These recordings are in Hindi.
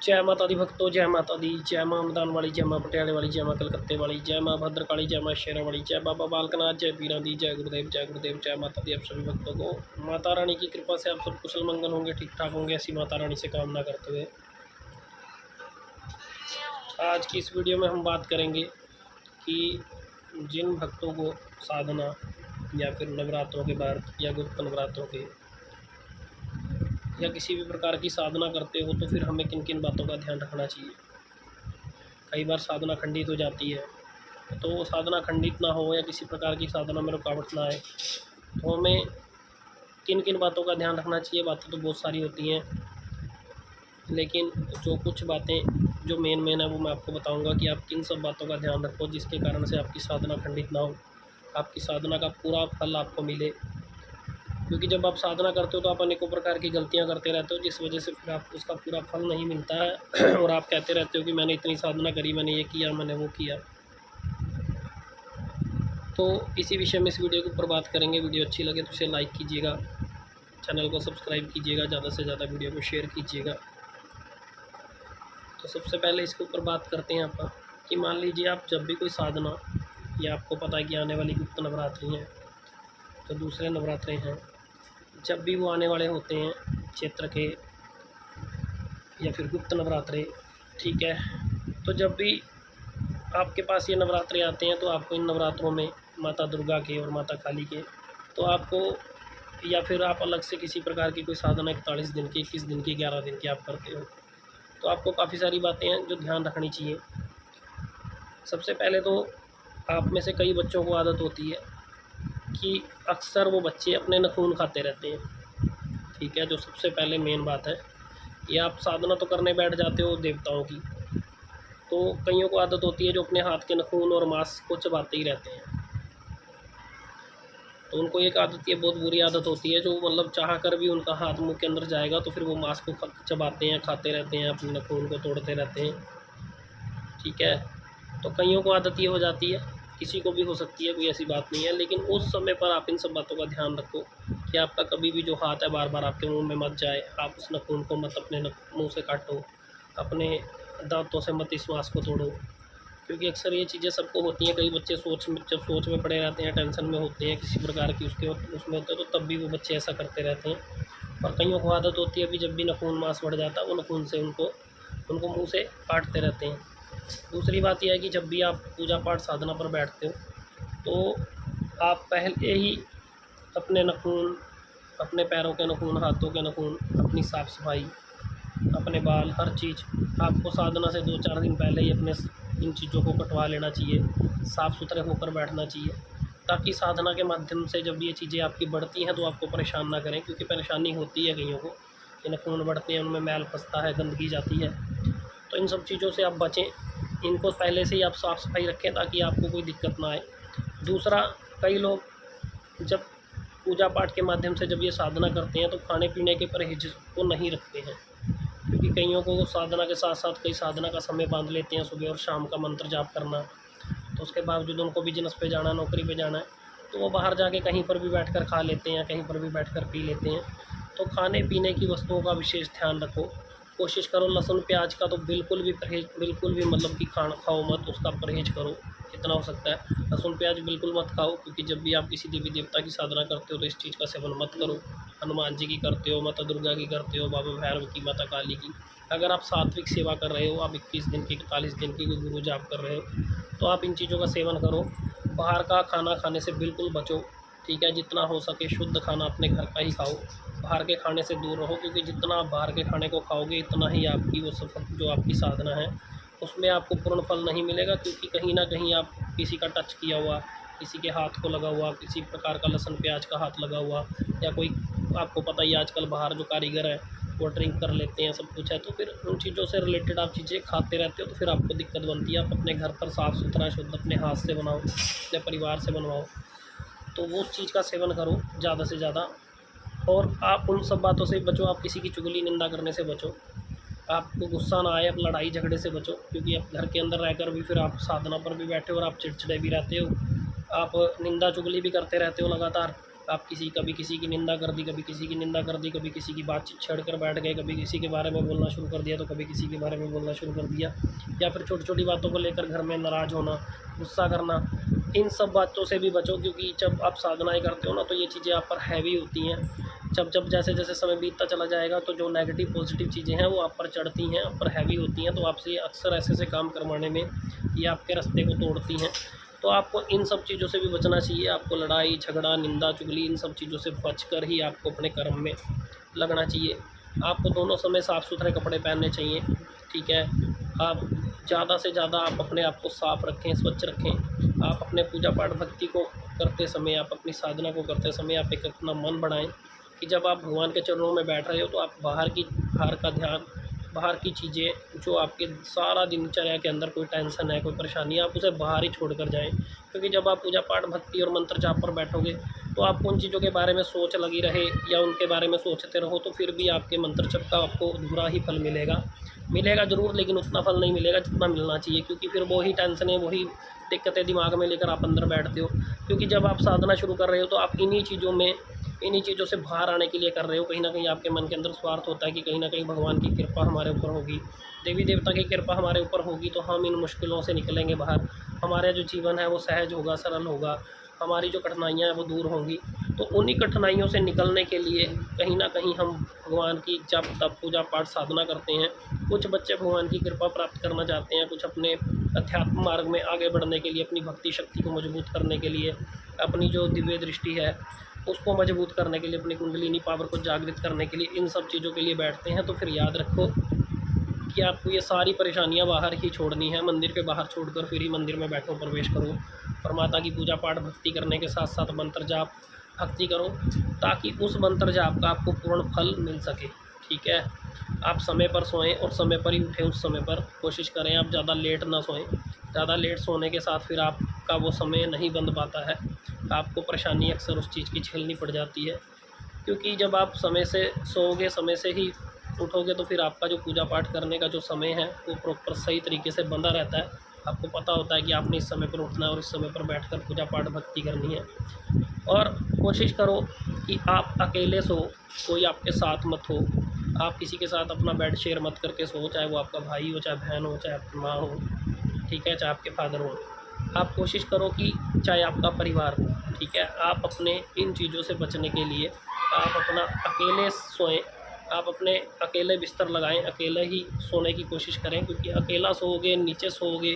जय माता दी भक्तों, जय माता दी। जय माँ मैदान वाली, जय माँ पटियाले वाली, जय माँ कलकत्ते वाली, जय माँ भद्रकाली, जय माँ शेरा वाली, जय बाबा बालकनाथ, जय पीरा दी, जय गुरुदेव, जय गुरुदेव। जय माता दी। आप सभी भक्तों को माता रानी की कृपा से आप सब कुशल मंगल होंगे, ठीक ठाक होंगे, ऐसी माता रानी से कामना करते हुए आज की इस वीडियो में हम बात करेंगे कि जिन भक्तों को साधना या फिर नवरात्रों के बाद या गुप्त नवरात्रों के या किसी भी प्रकार की साधना करते हो तो फिर हमें किन किन बातों का ध्यान रखना चाहिए। कई बार साधना खंडित हो जाती है, तो साधना खंडित ना हो या किसी प्रकार की साधना में रुकावट ना आए तो हमें किन किन बातों का ध्यान रखना चाहिए। बातें तो बहुत सारी होती हैं, लेकिन जो कुछ बातें जो मेन है वो मैं आपको बताऊंगा कि आप किन सब बातों का ध्यान रखो जिसके कारण से आपकी साधना खंडित ना हो, आपकी साधना का पूरा फल आपको मिले। क्योंकि जब आप साधना करते हो तो आप अनेकों प्रकार की गलतियां करते रहते हो, जिस वजह से फिर आपको उसका पूरा फल नहीं मिलता है और आप कहते रहते हो कि मैंने इतनी साधना करी, मैंने ये किया, मैंने वो किया। तो इसी विषय में इस वीडियो के ऊपर बात करेंगे। वीडियो अच्छी लगे तो इसे लाइक कीजिएगा, चैनल को सब्सक्राइब कीजिएगा, ज़्यादा से ज़्यादा वीडियो को शेयर कीजिएगा। तो सबसे पहले इसके ऊपर बात करते हैं आप कि मान लीजिए आप जब भी कोई साधना या आपको पता है कि आने वाली गुप्त नवरात्रि हैं, तो दूसरे नवरात्रे हैं, जब भी वो आने वाले होते हैं क्षेत्र के या फिर गुप्त नवरात्रे, ठीक है, तो जब भी आपके पास ये नवरात्रे आते हैं तो आपको इन नवरात्रों में माता दुर्गा के और माता काली के, तो आपको या फिर आप अलग से किसी प्रकार की कोई साधना 41 दिन की, 21 दिन की, 11 दिन की आप करते हो, तो आपको काफ़ी सारी बातें हैं जो ध्यान रखनी चाहिए। सबसे पहले तो आप में से कई बच्चों को आदत होती है कि अक्सर वो बच्चे अपने नाखून खाते रहते हैं, ठीक है। जो सबसे पहले मेन बात है कि आप साधना तो करने बैठ जाते हो देवताओं की, तो कईयों को आदत होती है जो अपने हाथ के नाखून और मांस को चबाते ही रहते हैं। तो उनको एक आदत, ये बहुत बुरी आदत होती है, जो मतलब चाह कर भी उनका हाथ मुंह के अंदर जाएगा तो फिर वो मांस को चबाते हैं, खाते रहते हैं, अपने नाखून को तोड़ते रहते हैं, ठीक है। तो कईयों को आदत ये हो जाती है, किसी को भी हो सकती है, कोई ऐसी बात नहीं है, लेकिन उस समय पर आप इन सब बातों का ध्यान रखो कि आपका कभी भी जो हाथ है बार बार आपके मुंह में मत जाए, आप उस नाखून को मत अपने मुंह से काटो, अपने दांतों से मत इस मांस को तोड़ो, क्योंकि अक्सर ये चीज़ें सबको होती हैं। कई बच्चे जब सोच में पड़े रहते हैं, टेंशन में होते हैं, किसी प्रकार की उसमें होते हैं, तो तब भी वो बच्चे ऐसा करते रहते हैं। और कईयों को आदत होती है, अभी जब भी नाखून मांस बढ़ जाता है वो नाखून से उनको मुँह से काटते रहते हैं। दूसरी बात यह है कि जब भी आप पूजा पाठ साधना पर बैठते हो तो आप पहले ही अपने नाखून, अपने पैरों के नाखून, हाथों के नाखून, अपनी साफ़ सफाई, अपने बाल, हर चीज़ आपको साधना से 2-4 दिन पहले ही अपने इन चीज़ों को कटवा लेना चाहिए, साफ़ सुथरे होकर बैठना चाहिए, ताकि साधना के माध्यम से जब ये चीज़ें आपकी बढ़ती हैं तो आपको परेशान ना करें। क्योंकि परेशानी होती है कईयों को कि नाखून बढ़ते हैं, उनमें मैल फंसता है, गंदगी जाती है, तो इन सब चीज़ों से आप बचें। इनको पहले से ही आप साफ़ सफाई रखें ताकि आपको कोई दिक्कत ना आए। दूसरा, कई लोग जब पूजा पाठ के माध्यम से जब ये साधना करते हैं तो खाने पीने के परहेज को नहीं रखते हैं, क्योंकि कईयों को साधना के साथ साथ कई साधना का समय बांध लेते हैं, सुबह और शाम का मंत्र जाप करना, तो उसके बावजूद उनको बिजनेस पे जाना, नौकरी पे जाना है, तो वो बाहर जाके कहीं पर भी बैठकर खा लेते हैं, कहीं पर भी बैठकर पी लेते हैं। तो खाने पीने की वस्तुओं का विशेष ध्यान रखो। कोशिश करो लहसुन प्याज का तो बिल्कुल भी परहेज, बिल्कुल भी मतलब कि खाओ मत, उसका परहेज करो जितना हो सकता है। लहसुन प्याज बिल्कुल मत खाओ, क्योंकि जब भी आप किसी देवी देवता की साधना करते हो तो इस चीज़ का सेवन मत करो। हनुमान जी की करते हो, माता दुर्गा की करते हो, बाबा भैरव की, माता काली की, अगर आप सात्विक सेवा कर रहे हो, आप 21 दिन की, 41 दिन की गुरु जाप कर रहे हो, तो आप इन चीज़ों का सेवन करो। बाहर का खाना खाने से बिल्कुल बचो, ठीक है। जितना हो सके शुद्ध खाना अपने घर का ही खाओ, बाहर के खाने से दूर रहो, क्योंकि जितना आप बाहर के खाने को खाओगे इतना ही आपकी वो सफल जो आपकी साधना है उसमें आपको पूर्ण फल नहीं मिलेगा। क्योंकि कहीं ना कहीं आप किसी का टच किया हुआ, किसी के हाथ को लगा हुआ, किसी प्रकार का लहसुन प्याज का हाथ लगा हुआ, या कोई, आपको पता ही आजकल बाहर जो कारीगर है वो ड्रिंक कर लेते हैं, सब कुछ है, तो फिर उन चीज़ों से रिलेटेड आप चीज़ें खाते रहते हो तो फिर आपको दिक्कत बनती है। आप अपने घर पर साफ़ सुथरा शुद्ध अपने हाथ से बनाओ, अपने परिवार से बनवाओ, तो वो उस चीज़ का सेवन करो ज़्यादा से ज़्यादा। और आप उन सब बातों से बचो, आप किसी की चुगली निंदा करने से बचो, आपको गुस्सा ना आए, आप लड़ाई झगड़े से बचो, क्योंकि आप घर के अंदर रहकर भी फिर आप साधना पर भी बैठे हो और आप चिड़चिड़े भी रहते हो, आप निंदा चुगली भी करते रहते हो लगातार, आप कभी किसी की निंदा कर दी, कभी किसी की निंदा कर दी, कभी किसी की बातचीत छेड़ कर बैठ गए, कभी किसी के बारे में बोलना शुरू कर दिया तो कभी किसी के बारे में बोलना शुरू कर दिया, या फिर छोटी छोटी बातों को लेकर घर में नाराज़ होना, गुस्सा करना। इन सब बातों से भी बचो, क्योंकि जब आप साधनाएँ करते हो ना तो ये चीज़ें आप पर हैवी होती हैं। जब जब जैसे जैसे समय बीतता चला जाएगा तो जो नेगेटिव पॉजिटिव चीज़ें हैं वो आप पर चढ़ती हैं, आप पर हैवी होती हैं, तो आपसे अक्सर ऐसे ऐसे काम करवाने में ये आपके रास्ते को तोड़ती हैं। तो आपको इन सब चीज़ों से भी बचना चाहिए। आपको लड़ाई झगड़ा निंदा चुगली इन सब चीज़ों से बचकर ही आपको अपने कर्म में लगना चाहिए। आपको दोनों समय साफ़ सुथरे कपड़े पहनने चाहिए, ठीक है। आप ज़्यादा से ज़्यादा आप अपने आप को साफ़ रखें, स्वच्छ रखें। आप अपने पूजा पाठ भक्ति को करते समय, आप अपनी साधना को करते समय आप एक अपना मन बनाएं कि जब आप भगवान के चरणों में बैठ रहे हो तो आप बाहर का ध्यान, बाहर की चीज़ें जो आपके सारा दिनचर्या के अंदर कोई टेंशन है, कोई परेशानी है, आप उसे बाहर ही छोड़ कर जाएँ। क्योंकि जब आप पूजा पाठ भक्ति और मंत्र जाप पर बैठोगे तो आपको उन चीज़ों के बारे में सोच लगी रहे या उनके बारे में सोचते रहो तो फिर भी आपके मंत्र जप का आपको अधूरा ही फल मिलेगा। मिलेगा ज़रूर, लेकिन उतना फल नहीं मिलेगा जितना मिलना चाहिए, क्योंकि फिर वही टेंशनें, वही दिक्कतें दिमाग में लेकर आप अंदर बैठते हो। क्योंकि जब आप साधना शुरू कर रहे हो तो आप इन्हीं चीज़ों से बाहर आने के लिए कर रहे हो। कहीं न कहीं आपके मन के अंदर स्वार्थ होता है कि कहीं न कहीं भगवान की कृपा हमारे ऊपर होगी, देवी देवता की कृपा हमारे ऊपर होगी तो हम इन मुश्किलों से निकलेंगे बाहर। हमारा जो जीवन है वो सहज होगा, सरल होगा, हमारी जो कठिनाइयाँ हैं वो दूर होंगी। तो उन्हीं कठिनाइयों से निकलने के लिए कहीं न कहीं हम भगवान की जप तप पूजा पाठ साधना करते हैं। कुछ बच्चे भगवान की कृपा प्राप्त करना चाहते हैं, कुछ अपने अध्यात्म मार्ग में आगे बढ़ने के लिए, अपनी भक्ति शक्ति को मजबूत करने के लिए, अपनी जो दिव्य दृष्टि है उसको मजबूत करने के लिए, अपनी कुंडलिनी पावर को जागृत करने के लिए इन सब चीज़ों के लिए बैठते हैं। तो फिर याद रखो कि आपको ये सारी परेशानियां बाहर ही छोड़नी है, मंदिर के बाहर छोड़कर फिर ही मंदिर में बैठो, प्रवेश करो और माता की पूजा पाठ भक्ति करने के साथ साथ मंत्र जाप भक्ति करो, ताकि उस मंत्र जाप का आपको पूर्ण फल मिल सके, ठीक है। आप समय पर सोएं और समय पर ही उठें, उस समय पर कोशिश करें आप ज़्यादा लेट ना सोएं। ज़्यादा लेट सोने के साथ फिर आपका वो समय नहीं बन पाता है, आपको परेशानी अक्सर उस चीज़ की झेलनी पड़ जाती है। क्योंकि जब आप समय से सोओगे, समय से ही उठोगे तो फिर आपका जो पूजा पाठ करने का जो समय है वो प्रॉपर सही तरीके से बंधा रहता है। आपको पता होता है कि आपने इस समय पर उठना है और इस समय पर बैठकर पूजा पाठ भक्ति करनी है। और कोशिश करो कि आप अकेले सो, कोई आपके साथ मत हो। आप किसी के साथ अपना बेड शेयर मत करके सो, चाहे वो आपका भाई हो, चाहे बहन हो, चाहे आपकी माँ हो, ठीक है, चाहे आपके फादर हो। आप कोशिश करो कि चाहे आपका परिवार हो, ठीक है, आप अपने इन चीज़ों से बचने के लिए आप अपना अकेले सोएं, आप अपने अकेले बिस्तर लगाएं, अकेले ही सोने की कोशिश करें। क्योंकि अकेला सोओगे, नीचे सोओगे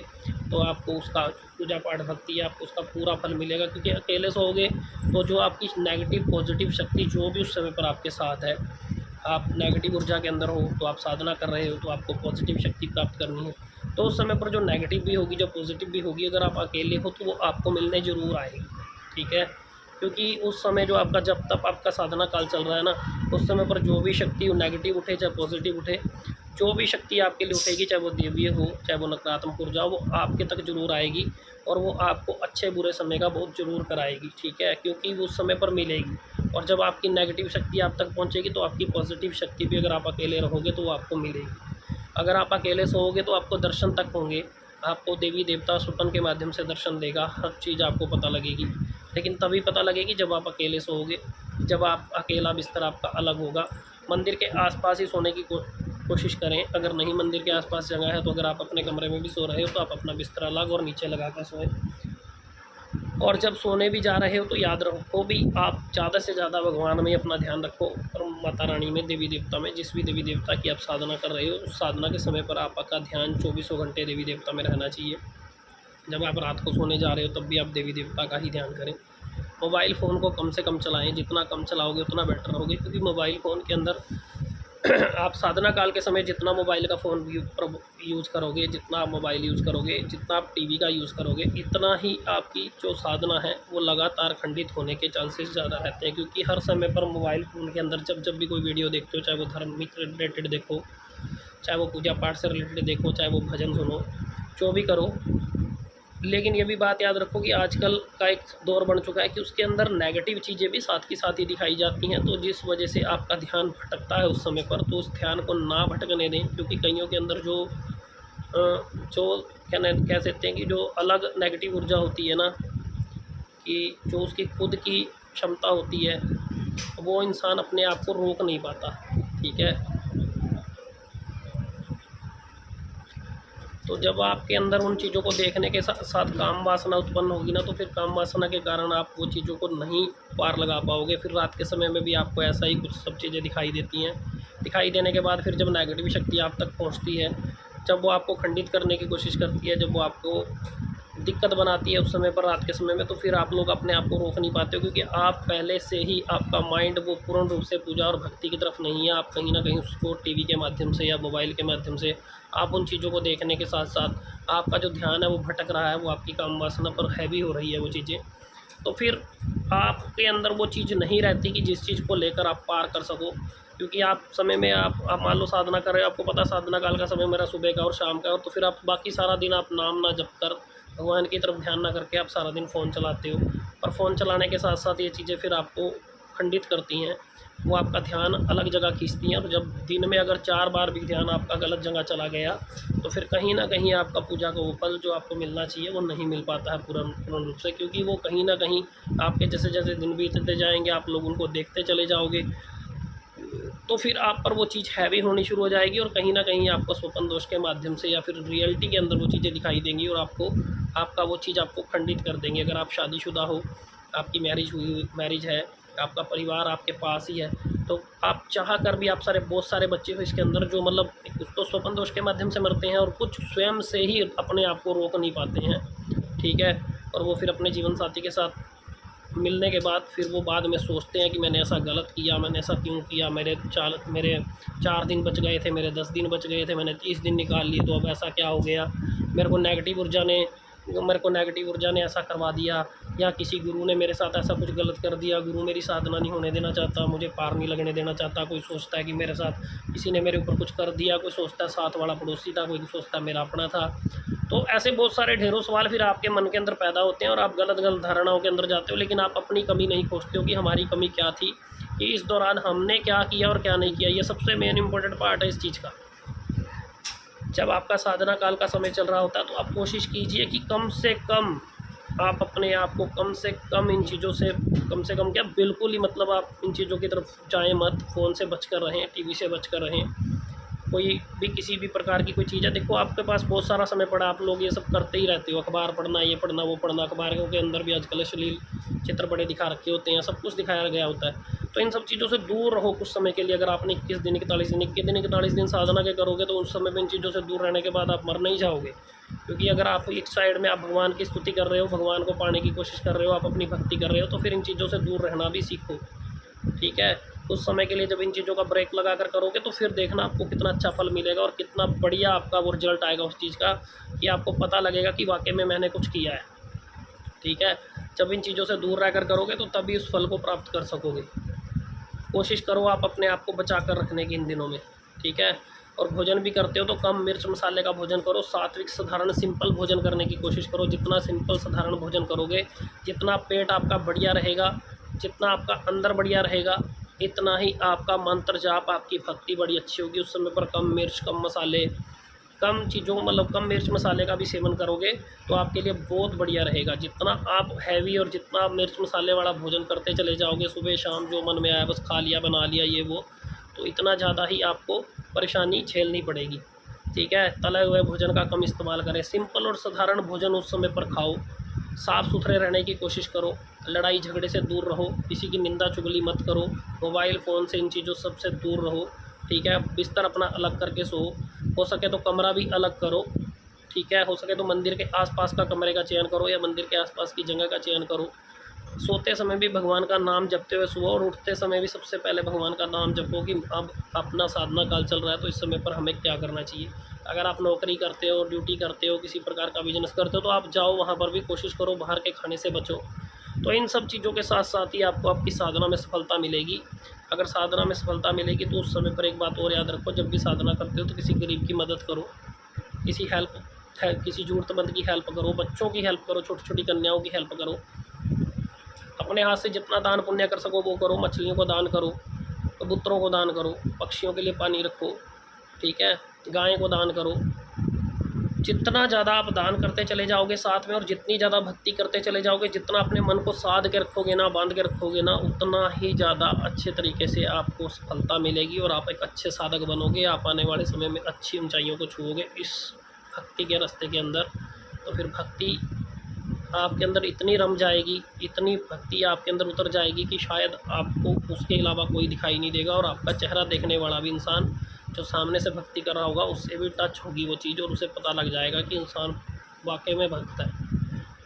तो आपको उसका पूजा पाठ भक्ति आपको उसका पूरा फल मिलेगा। क्योंकि अकेले सोओगे तो जो आपकी नेगेटिव पॉजिटिव शक्ति जो भी उस समय पर आपके साथ है, आप नेगेटिव ऊर्जा के अंदर हो तो आप साधना कर रहे हो तो आपको पॉजिटिव शक्ति प्राप्त करनी है। तो उस समय पर जो नेगेटिव भी होगी, जो पॉजिटिव भी होगी, अगर आप अकेले हो तो वो आपको मिलने ज़रूर आएगी, ठीक है। क्योंकि उस समय जो आपका जब तक आपका साधना काल चल रहा है ना, उस समय पर जो भी शक्ति नेगेटिव उठे चाहे पॉजिटिव उठे, जो भी शक्ति आपके लिए उठेगी, चाहे वो देवीय हो चाहे वो नकारात्मक ऊर्जा हो, वो आपके तक जरूर आएगी और वो आपको अच्छे बुरे समय का बहुत जरूर कराएगी, ठीक है। क्योंकि वो उस समय पर मिलेगी। और जब आपकी नेगेटिव शक्ति आप तक पहुंचेगी तो आपकी पॉजिटिव शक्ति भी, अगर आप अकेले रहोगे तो वो आपको मिलेगी। अगर आप अकेले सोओगे तो आपको दर्शन तक होंगे, आपको देवी देवता स्वप्न के माध्यम से दर्शन देगा, हर चीज़ आपको पता लगेगी। लेकिन तभी पता लगेगी जब आप अकेले सोओगे, जब आप अकेला बिस्तर आपका अलग होगा। मंदिर के आसपास ही सोने की कोशिश करें। अगर नहीं मंदिर के आसपास जगह है तो अगर आप अपने कमरे में भी सो रहे हो तो आप अपना बिस्तर अलग और नीचे लगा कर सोएं। और जब सोने भी जा रहे हो तो याद रखो भी, आप ज़्यादा से ज़्यादा भगवान में अपना ध्यान रखो और माता रानी में, देवी देवता में, जिस भी देवी देवता की आप साधना कर रहे हो उस साधना के समय पर आपका ध्यान 24 घंटे देवी देवता में रहना चाहिए। जब आप रात को सोने जा रहे हो तब भी आप देवी देवता का ही ध्यान करें। मोबाइल फ़ोन को कम से कम चलाएं, जितना कम चलाओगे उतना बेटर रहोगे। क्योंकि मोबाइल फ़ोन के अंदर आप साधना काल के समय जितना मोबाइल का फ़ोन यूज़ करोगे, जितना आप मोबाइल यूज़ करोगे, जितना आप टीवी का यूज़ करोगे, इतना ही आपकी जो साधना है वो लगातार खंडित होने के चांसेस ज़्यादा रहते हैं। क्योंकि हर समय पर मोबाइल फ़ोन के अंदर जब भी कोई वीडियो देखते हो, चाहे वो धार्मिक रिलेटेड देखो, चाहे वो पूजा पाठ से रिलेटेड देखो, चाहे वो भजन सुनो, जो भी करो, लेकिन ये भी बात याद रखो कि आजकल का एक दौर बन चुका है कि उसके अंदर नेगेटिव चीज़ें भी साथ की साथ ही दिखाई जाती हैं। तो जिस वजह से आपका ध्यान भटकता है उस समय पर, तो उस ध्यान को ना भटकने दें। क्योंकि कईयों के अंदर जो कह सकते हैं कि जो अलग नेगेटिव ऊर्जा होती है ना, कि जो उसकी खुद की क्षमता होती है वो इंसान अपने आप को रोक नहीं पाता। ठीक है, तो जब आपके अंदर उन चीज़ों को देखने के साथ साथ काम वासना उत्पन्न होगी ना, तो फिर काम वासना के कारण आप वो चीज़ों को नहीं पार लगा पाओगे। फिर रात के समय में भी आपको ऐसा ही कुछ सब चीज़ें दिखाई देती हैं। दिखाई देने के बाद फिर जब नेगेटिव शक्ति आप तक पहुंचती है, जब वो आपको खंडित करने की कोशिश करती है, जब वो आपको दिक्कत बनाती है उस समय पर रात के समय में, तो फिर आप लोग अपने आप को रोक नहीं पाते हो, क्योंकि आप पहले से ही आपका माइंड वो पूर्ण रूप से पूजा और भक्ति की तरफ नहीं है। आप कहीं ना कहीं उसको टीवी के माध्यम से या मोबाइल के माध्यम से आप उन चीज़ों को देखने के साथ साथ आपका जो ध्यान है वो भटक रहा है, वो आपकी काम वासना पर हैवी हो रही है वो चीज़ें। तो फिर आपके अंदर वो चीज़ नहीं रहती कि जिस चीज़ को लेकर आप पार कर सको। क्योंकि आप समय में आप मान लो साधना कर रहे हो, आपको पता साधना काल का समय मेरा सुबह का और शाम का, और तो फिर आप बाकी सारा दिन आप नाम ना जप कर भगवान की तरफ ध्यान ना करके आप सारा दिन फ़ोन चलाते हो। और फ़ोन चलाने के साथ साथ ये चीज़ें फिर आपको खंडित करती हैं, वो आपका ध्यान अलग जगह खींचती हैं। और जब दिन में अगर 4 बार भी ध्यान आपका गलत जगह चला गया, तो फिर कहीं ना कहीं आपका पूजा का वो फल जो आपको मिलना चाहिए वो नहीं मिल पाता है पूर्ण रूप से। क्योंकि वो कहीं ना कहीं आपके जैसे जैसे दिन बीतते जाएंगे, आप लोग उनको देखते चले जाओगे, तो फिर आप पर वो चीज़ हैवी होनी शुरू हो जाएगी, और कहीं ना कहीं आपको स्वप्न दोष के माध्यम से या फिर रियलिटी के अंदर वो चीज़ें दिखाई देंगी, और आपको आपका वो चीज़ आपको खंडित कर देंगे। अगर आप शादीशुदा हो, आपकी मैरिज है, आपका परिवार आपके पास ही है, तो आप चाह कर भी आप बहुत सारे बच्चे हो इसके अंदर जो मतलब कुछ तो स्वप्न दोष के माध्यम से मरते हैं, और कुछ स्वयं से ही अपने आप को रोक नहीं पाते हैं। ठीक है, और वो फिर अपने जीवन साथी के साथ मिलने के बाद फिर वो बाद में सोचते हैं कि मैंने ऐसा गलत किया, मैंने ऐसा क्यों किया, मेरे 4 दिन बच गए थे, मेरे 10 दिन बच गए थे, मैंने 30 दिन निकाल लिए, तो अब ऐसा क्या हो गया, मेरे को नेगेटिव ऊर्जा ने ऐसा करवा दिया, या किसी गुरु ने मेरे साथ ऐसा कुछ गलत कर दिया, गुरु मेरी साधना नहीं होने देना चाहता, मुझे पार नहीं लगने देना चाहता। कोई सोचता है कि मेरे साथ किसी ने मेरे ऊपर कुछ कर दिया, कोई सोचता है साथ वाला पड़ोसी था, कोई सोचता है मेरा अपना था। तो ऐसे बहुत सारे ढेरों सवाल फिर आपके मन के अंदर पैदा होते हैं, और आप गलत धारणाओं के अंदर जाते हो। लेकिन आप अपनी कमी नहीं खोजते हो कि हमारी कमी क्या थी, कि इस दौरान हमने क्या किया और क्या नहीं किया। ये सबसे मेन इंपॉर्टेंट पार्ट है इस चीज़ का। जब आपका साधना काल का समय चल रहा होता है, तो आप कोशिश कीजिए कि कम से कम आप अपने आप को कम से कम इन चीज़ों से क्या बिल्कुल ही मतलब आप इन चीज़ों की तरफ जाएँ मत। फ़ोन से बच कर रहें, टीवी से बच कर रहें, कोई भी किसी भी प्रकार की कोई चीज़ है। देखो आपके पास बहुत सारा समय पड़ा, आप लोग ये सब करते ही रहते हो, अखबार पढ़ना, ये पढ़ना, वो पढ़ना। अखबारों के अंदर भी आजकल अश्लील चित्र बड़े दिखा रखे होते हैं, सब कुछ दिखाया गया होता है। तो इन सब चीज़ों से दूर रहो कुछ समय के लिए। अगर आपने 21 दिन 41 दिन साधना के करोगे, तो उस समय में इन चीज़ों से दूर रहने के बाद आप मर नहीं जाओगे। क्योंकि अगर आप एक साइड में आप भगवान की स्तुति कर रहे हो, भगवान को पाने की कोशिश कर रहे हो, आप अपनी भक्ति कर रहे हो, तो फिर इन चीज़ों से दूर रहना भी सीखो। ठीक है, उस समय के लिए जब इन चीज़ों का ब्रेक लगा कर करोगे, तो फिर देखना आपको कितना अच्छा फल मिलेगा, और कितना बढ़िया आपका वो रिजल्ट आएगा उस चीज़ का, कि आपको पता लगेगा कि वाकई में मैंने कुछ किया है। ठीक है, जब इन चीज़ों से दूर रहकर करोगे, तो तभी उस फल को प्राप्त कर सकोगे। कोशिश करो आप अपने आप को बचा कर रखने की इन दिनों में। ठीक है, और भोजन भी करते हो तो कम मिर्च मसाले का भोजन करो, सात्विक साधारण सिंपल भोजन करने की कोशिश करो। जितना सिंपल साधारण भोजन करोगे, जितना पेट आपका बढ़िया रहेगा, जितना आपका अंदर बढ़िया रहेगा, इतना ही आपका मंत्र जाप, आपकी भक्ति बड़ी अच्छी होगी। उस समय पर कम मिर्च, कम मसाले, कम चीज़ों मतलब कम मिर्च मसाले का भी सेवन करोगे, तो आपके लिए बहुत बढ़िया रहेगा। जितना आप हैवी और जितना आप मिर्च मसाले वाला भोजन करते चले जाओगे, सुबह शाम जो मन में आया बस खा लिया, बना लिया, ये वो, तो इतना ज़्यादा ही आपको परेशानी झेलनी पड़ेगी। ठीक है, तले हुए भोजन का कम इस्तेमाल करें, सिंपल और साधारण भोजन उस समय पर खाओ। साफ़ सुथरे रहने की कोशिश करो, लड़ाई झगड़े से दूर रहो, किसी की निंदा चुगली मत करो, मोबाइल फ़ोन से इन चीज़ों सबसे दूर रहो। ठीक है, बिस्तर अपना अलग करके सो, हो सके तो कमरा भी अलग करो। ठीक है, हो सके तो मंदिर के आसपास का कमरे का चयन करो, या मंदिर के आसपास की जगह का चयन करो। सोते समय भी भगवान का नाम जपते हुए सुबह, और उठते समय भी सबसे पहले भगवान का नाम जपो कि अब अपना साधना काल चल रहा है, तो इस समय पर हमें क्या करना चाहिए। अगर आप नौकरी करते हो, ड्यूटी करते हो, किसी प्रकार का बिजनेस करते हो, तो आप जाओ वहाँ पर भी कोशिश करो बाहर के खाने से बचो। तो इन सब चीज़ों के साथ साथ ही आपको आपकी साधना में सफलता मिलेगी। अगर साधना में सफलता मिलेगी, तो उस समय पर एक बात और याद रखो, जब भी साधना करते हो तो किसी गरीब की मदद करो, किसी ज़रूरतमंद की हेल्प करो, बच्चों की हेल्प करो, छोटी छोटी कन्याओं की हेल्प करो। अपने हाथ से जितना दान पुण्य कर सको वो करो। मछलियों को दान करो, कबूतरों को दान करो, पक्षियों के लिए पानी रखो। ठीक है, गाय को दान करो, जितना ज़्यादा आप दान करते चले जाओगे साथ में, और जितनी ज़्यादा भक्ति करते चले जाओगे, जितना अपने मन को साध के रखोगे ना, बांध के रखोगे ना, उतना ही ज़्यादा अच्छे तरीके से आपको सफलता मिलेगी और आप एक अच्छे साधक बनोगे। आप आने वाले समय में अच्छी ऊंचाइयों को छूओगे इस भक्ति के रास्ते के अंदर। तो फिर भक्ति आपके अंदर इतनी रम जाएगी, इतनी भक्ति आपके अंदर उतर जाएगी कि शायद आपको उसके अलावा कोई दिखाई नहीं देगा, और आपका चेहरा देखने वाला भी इंसान जो सामने से भक्ति कर रहा होगा उससे भी टच होगी वो चीज़, और उसे पता लग जाएगा कि इंसान वाकई में भक्त है,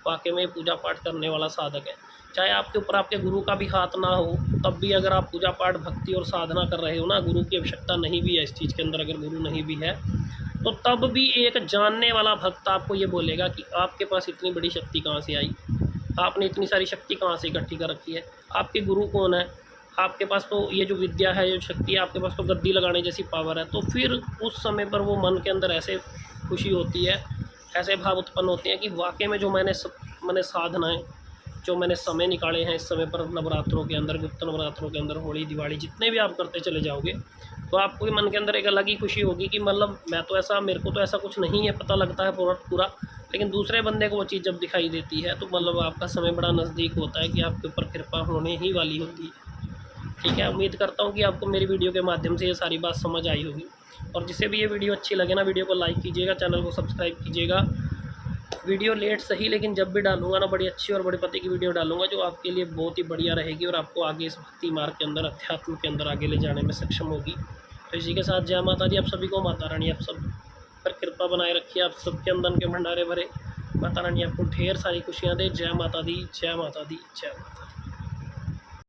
वाकई में पूजा पाठ करने वाला साधक है। चाहे आपके ऊपर आपके गुरु का भी हाथ ना हो, तब भी अगर आप पूजा पाठ भक्ति और साधना कर रहे हो ना, गुरु की आवश्यकता नहीं भी है इस चीज़ के अंदर, अगर गुरु नहीं भी है तो तब भी एक जानने वाला भक्त आपको ये बोलेगा कि आपके पास इतनी बड़ी शक्ति कहाँ से आई, आपने इतनी सारी शक्ति कहाँ से इकट्ठी कर रखी है, आपके गुरु कौन है, आपके पास तो ये जो विद्या है, जो शक्ति है, आपके पास तो गद्दी लगाने जैसी पावर है। तो फिर उस समय पर वो मन के अंदर ऐसे खुशी होती है, ऐसे भाव उत्पन्न होते हैं कि वाकई में जो मैंने साधनाएँ, जो मैंने समय निकाले हैं इस समय पर नवरात्रों के अंदर, गुप्त नवरात्रों के अंदर, होली दिवाली जितने भी आप करते चले जाओगे, तो आपको भी मन के अंदर एक अलग ही खुशी होगी कि मतलब मेरे को तो ऐसा कुछ नहीं है, पता लगता है पूरा, लेकिन दूसरे बंदे को वो चीज़ जब दिखाई देती है तो मतलब आपका समय बड़ा नज़दीक होता है कि आपके ऊपर कृपा होने ही वाली होती है। ठीक है, उम्मीद करता हूँ कि आपको मेरी वीडियो के माध्यम से ये सारी बात समझ आई होगी, और जिसे भी ये वीडियो अच्छी लगे ना, वीडियो को लाइक कीजिएगा, चैनल को सब्सक्राइब कीजिएगा। वीडियो लेट सही, लेकिन जब भी डालूंगा ना, बड़ी अच्छी और बड़े पते की वीडियो डालूंगा जो आपके लिए बहुत ही बढ़िया रहेगी और आपको आगे इस भक्ति मार्ग के अंदर, अध्यात्म के अंदर आगे ले जाने में सक्षम होगी। तो इसी के साथ जय माता दी आप सभी को, माता रानी आप सब पर कृपा बनाए रखिए, आप सबके अंदर के भंडारे भरे, माता रानी आपको ढेर सारी खुशियाँ दे। जय माता दी, जय माता दी, जय माता दी।